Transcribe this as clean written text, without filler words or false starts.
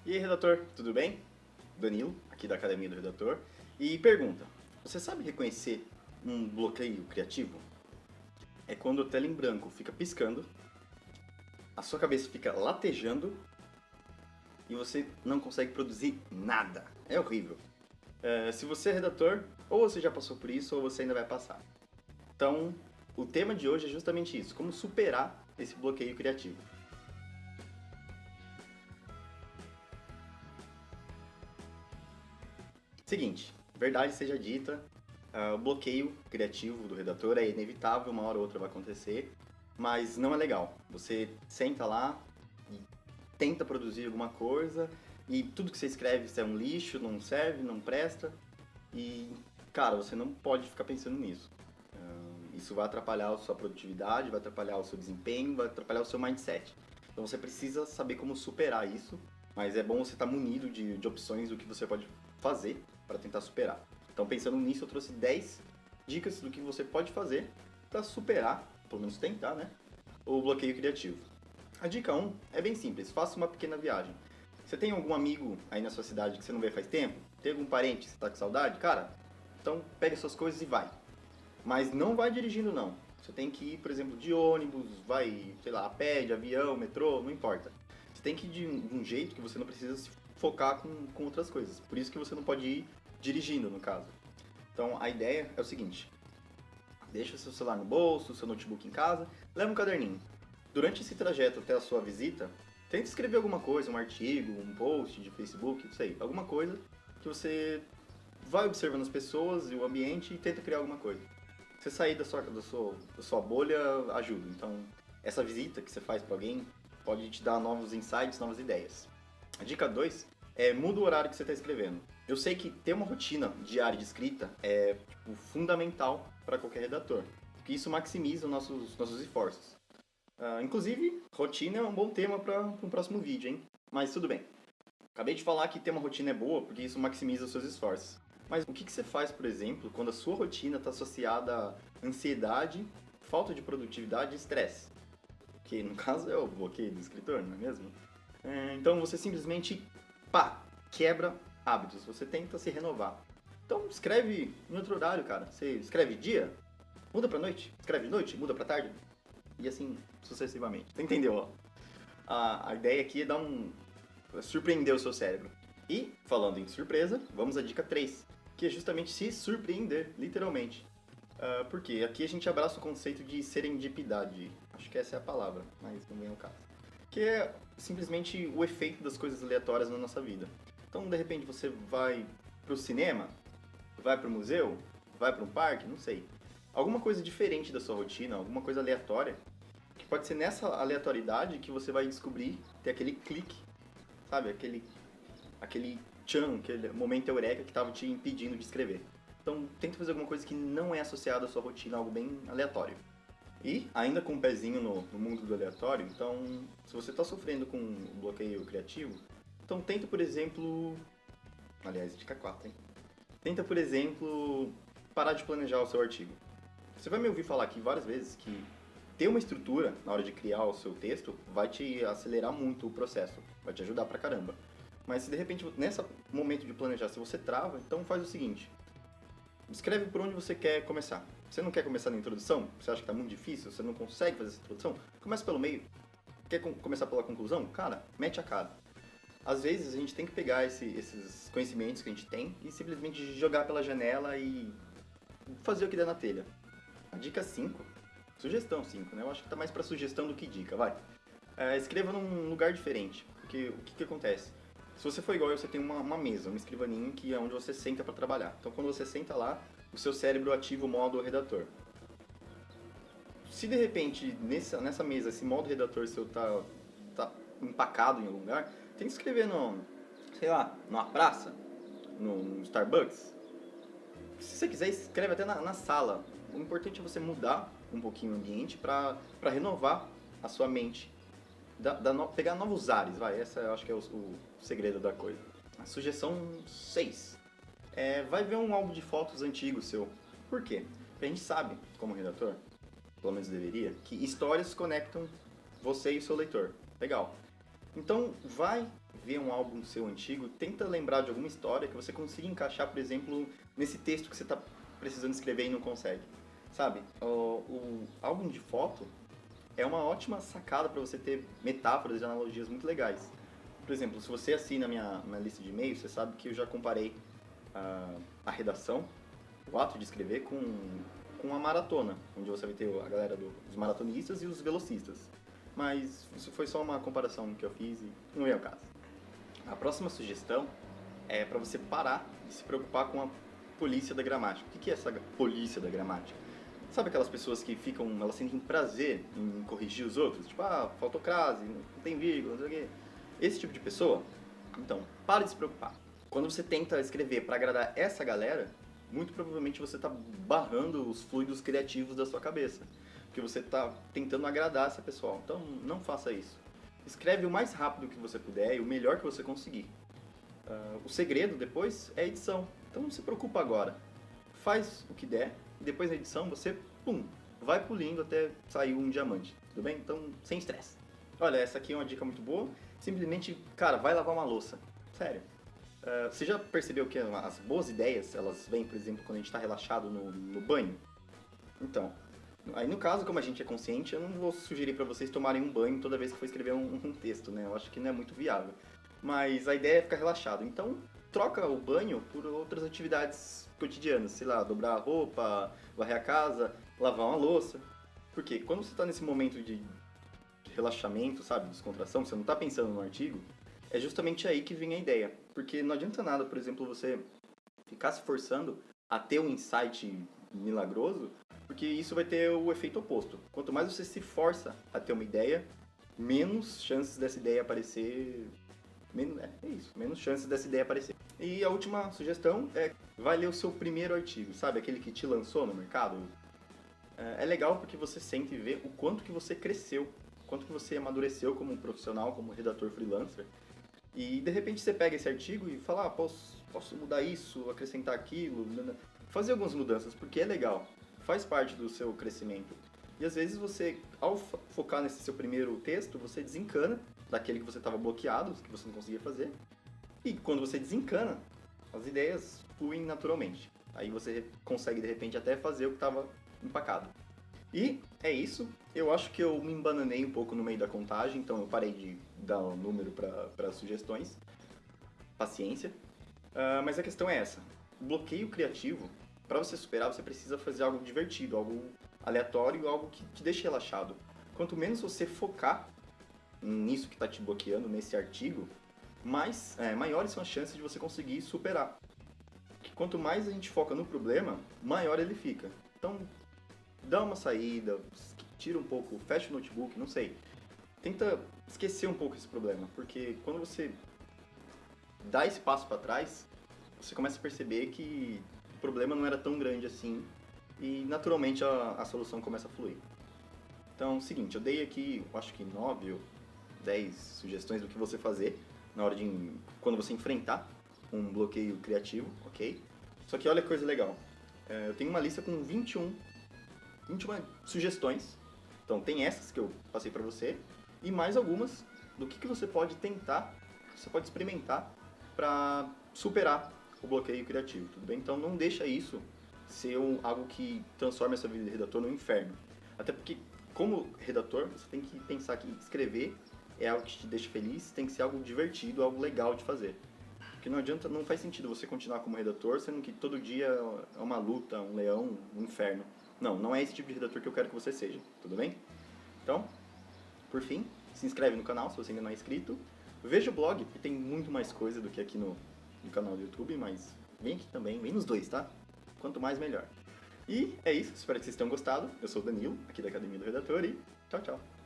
E aí, redator, tudo bem? Danilo, aqui da Academia do Redator. E pergunta: você sabe reconhecer um bloqueio criativo? É quando a tela em branco fica piscando, a sua cabeça fica latejando e você não consegue produzir nada. É horrível. Se você é redator, ou você já passou por isso, ou você ainda vai passar. Então, o tema de hoje é justamente isso: como superar esse bloqueio criativo. Seguinte, verdade seja dita, o bloqueio criativo do redator é inevitável, uma hora ou outra vai acontecer, mas não é legal. Você senta lá e tenta produzir alguma coisa e tudo que você escreve é um lixo, não serve, não presta e, cara, você não pode ficar pensando nisso. Isso vai atrapalhar a sua produtividade, vai atrapalhar o seu desempenho, vai atrapalhar o seu mindset. Então você precisa saber como superar isso, mas é bom você estar munido de opções do que você pode fazer para tentar superar. Então, pensando nisso, eu trouxe 10 dicas do que você pode fazer para superar, pelo menos tentar, né, o bloqueio criativo. A dica 1 é bem simples: faça uma pequena viagem. Você tem algum amigo aí na sua cidade que você não vê faz tempo? Tem algum parente que você está com saudade? Cara, então pega suas coisas e vai. Mas não vai dirigindo, não. Você tem que ir, por exemplo, de ônibus, vai, sei lá, a pé, de avião, metrô, não importa. Você tem que ir de um jeito que você não precisa se focar com outras coisas. Por isso que você não pode ir dirigindo, no caso. Então, a ideia é o seguinte: deixa seu celular no bolso, seu notebook em casa, leva um caderninho. Durante esse trajeto até a sua visita, tenta escrever alguma coisa, um artigo, um post de Facebook, isso aí. Alguma coisa que você vai observando as pessoas e o ambiente e tenta criar alguma coisa. Você sair da sua bolha ajuda. Então, essa visita que você faz para alguém pode te dar novos insights, novas ideias. A dica 2 é: muda o horário que você está escrevendo. Eu sei que ter uma rotina diária de escrita é fundamental para qualquer redator, porque isso maximiza os nossos esforços. Inclusive, rotina é um bom tema para um próximo vídeo, hein? Mas tudo bem. Acabei de falar que ter uma rotina é boa porque isso maximiza os seus esforços. Mas o que você faz, por exemplo, quando a sua rotina está associada a ansiedade, falta de produtividade e estresse? Que no caso é o bloqueio do escritor, não é mesmo? Então você simplesmente, quebra hábitos, você tenta se renovar. Então escreve em outro horário, cara. Você escreve dia, muda pra noite. Escreve noite, muda pra tarde. E assim sucessivamente. Você entendeu, ó? A ideia aqui é surpreender o seu cérebro. E, falando em surpresa, vamos à dica 3, que é justamente se surpreender, literalmente. Porque aqui a gente abraça o conceito de serendipidade. Acho que essa é a palavra, mas não vem ao caso. Que é simplesmente o efeito das coisas aleatórias na nossa vida. Então, de repente, você vai pro cinema, vai pro museu, vai para um parque, não sei. Alguma coisa diferente da sua rotina, alguma coisa aleatória, que pode ser nessa aleatoriedade que você vai descobrir, ter aquele clique, sabe? Aquele tchan, aquele momento eureka que estava te impedindo de escrever. Então, tenta fazer alguma coisa que não é associada à sua rotina, algo bem aleatório. E, ainda com um pezinho no mundo do aleatório, então, se você está sofrendo com um bloqueio criativo, então tenta, por exemplo... Aliás, dica 4, hein? Tenta, por exemplo, parar de planejar o seu artigo. Você vai me ouvir falar aqui várias vezes que ter uma estrutura na hora de criar o seu texto vai te acelerar muito o processo, vai te ajudar pra caramba. Mas se de repente, nesse momento de planejar, se você trava, então faz o seguinte: escreve por onde você quer começar. Você não quer começar na introdução? Você acha que está muito difícil? Você não consegue fazer essa introdução? Começa pelo meio. Quer começar pela conclusão? Cara, mete a cara. Às vezes a gente tem que pegar esses conhecimentos que a gente tem e simplesmente jogar pela janela e fazer o que der na telha. A dica 5, sugestão 5, né? Eu acho que tá mais pra sugestão do que dica, vai. Escreva num lugar diferente, porque o que acontece? Se você for igual eu, você tem uma mesa, uma escrivaninha que é onde você senta para trabalhar. Então quando você senta lá, o seu cérebro ativa o modo redator. Se de repente nessa mesa esse modo redator seu tá empacado em algum lugar, tem que escrever sei lá, numa praça, no Starbucks. Se você quiser, escreve até na sala. O importante é você mudar um pouquinho o ambiente para renovar a sua mente. Pegar novos ares, vai. Essa eu acho que é o segredo da coisa. A sugestão 6. Vai ver um álbum de fotos antigo seu. Por quê? Porque a gente sabe, como redator, pelo menos deveria, que histórias conectam você e o seu leitor. Legal. Então, vai vê um álbum seu antigo, tenta lembrar de alguma história que você consiga encaixar, por exemplo, nesse texto que você está precisando escrever e não consegue. Sabe? O álbum de foto é uma ótima sacada para você ter metáforas e analogias muito legais. Por exemplo, se você assina a minha lista de e-mails, você sabe que eu já comparei a redação, o ato de escrever, com a maratona, onde você vai ter a galera dos maratonistas e os velocistas. Mas isso foi só uma comparação que eu fiz e não é o caso. A próxima sugestão é para você parar de se preocupar com a polícia da gramática. O que é essa polícia da gramática? Sabe aquelas pessoas que elas sentem prazer em corrigir os outros? Tipo, faltou crase, não tem vírgula, não sei o quê. Esse tipo de pessoa, então, para de se preocupar. Quando você tenta escrever para agradar essa galera, muito provavelmente você está barrando os fluidos criativos da sua cabeça. Porque você está tentando agradar essa pessoa. Então, não faça isso. Escreve o mais rápido que você puder e o melhor que você conseguir. O segredo depois é a edição. Então, não se preocupa agora. Faz o que der e depois na edição você, vai pulindo até sair um diamante. Tudo bem? Então, sem estresse. Olha, essa aqui é uma dica muito boa. Simplesmente, cara, vai lavar uma louça. Sério. Você já percebeu que as boas ideias, elas vêm, por exemplo, quando a gente está relaxado no banho? Então, aí no caso, como a gente é consciente, eu não vou sugerir para vocês tomarem um banho toda vez que for escrever um texto, né? Eu acho que não é muito viável. Mas a ideia é ficar relaxado. Então, troca o banho por outras atividades cotidianas. Sei lá, dobrar a roupa, varrer a casa, lavar uma louça. Porque quando você está nesse momento de relaxamento, sabe, descontração, você não está pensando no artigo, é justamente aí que vem a ideia. Porque não adianta nada, por exemplo, você ficar se forçando a ter um insight milagroso, porque isso vai ter o efeito oposto. Quanto mais você se força a ter uma ideia, menos chances dessa ideia aparecer. Menos chances dessa ideia aparecer. E a última sugestão é: vai ler o seu primeiro artigo, sabe? Aquele que te lançou no mercado. É legal porque você sente e vê o quanto que você cresceu, o quanto que você amadureceu como um profissional, como redator freelancer. E de repente você pega esse artigo e fala, posso mudar isso, acrescentar aquilo, fazer algumas mudanças, porque é legal, faz parte do seu crescimento. E às vezes você, ao focar nesse seu primeiro texto, você desencana daquele que você estava bloqueado, que você não conseguia fazer. E quando você desencana, as ideias fluem naturalmente. Aí você consegue de repente até fazer o que estava empacado. E é isso. Eu acho que eu me embananei um pouco no meio da contagem, então eu parei de dar um número para sugestões. Paciência. Mas a questão é essa. O bloqueio criativo, para você superar, você precisa fazer algo divertido, algo aleatório, algo que te deixe relaxado. Quanto menos você focar nisso que está te bloqueando, nesse artigo, maiores são as chances de você conseguir superar. Quanto mais a gente foca no problema, maior ele fica. Então, dá uma saída, tira um pouco, fecha o notebook, não sei. Tenta esquecer um pouco esse problema, porque quando você dá esse passo para trás, você começa a perceber que o problema não era tão grande assim e naturalmente a solução começa a fluir. Então, é o seguinte, eu dei aqui, acho que 9 ou 10 sugestões do que você fazer na hora de quando você enfrentar um bloqueio criativo, ok? Só que olha que coisa legal. Eu tenho uma lista com 21 sugestões. Então tem essas que eu passei para você e mais algumas do que você pode tentar, você pode experimentar para superar o bloqueio criativo, tudo bem? Então não deixa isso ser algo que transforme a sua vida de redator no inferno. Até porque, como redator, você tem que pensar que escrever é algo que te deixa feliz, tem que ser algo divertido, algo legal de fazer. Porque não adianta, não faz sentido você continuar como redator, sendo que todo dia é uma luta, um leão, um inferno. Não é esse tipo de redator que eu quero que você seja, tudo bem? Então, por fim, se inscreve no canal se você ainda não é inscrito. Veja o blog, que tem muito mais coisa do que aqui no canal do YouTube, mas vem aqui também, vem nos dois, tá? Quanto mais, melhor. E é isso, espero que vocês tenham gostado. Eu sou o Danilo, aqui da Academia do Redator, e tchau, tchau.